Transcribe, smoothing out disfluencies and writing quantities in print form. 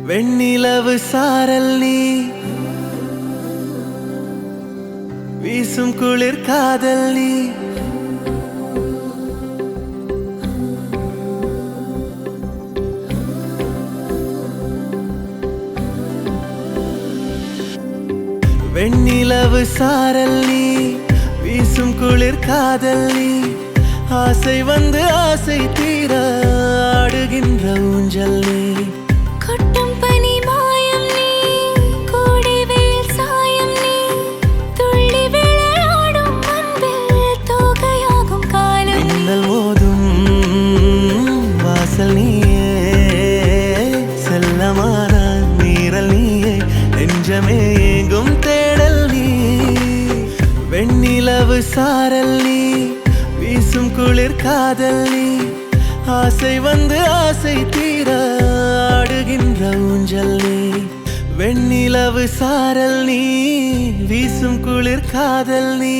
வெண்ணிலவு சாரல் நீ வீசும் குளிர் காதல் நீ வெண்ணிலவு சாரல் நீ வீசும் குளிர் காதல் நீ ஆசை வந்து ஆசை தீர ஆடுகின்ற ஊஞ்சல் நீ கொட்டும் பனி மாயம் நீ கோடை வெயில் சாயம் நீ துள்ளி விளையாடும் அன்பில் தோகையாகும் காலம் மின்னல் மோதும் வாசல் நீயே செல்லமான நீரல் நீயே நெஞ்சமே ஏங்கும் தேடல் நீ வெண்ணிலவு சாரல் நீ வீசும் குளிர் காதல் நீ ஆசை வந்து ஆசை தீர ஆடுகின்ற ஊஞ்சல் நீ வெண்ணிலவு சாரல் நீ வீசும் குளிர் காதல் நீ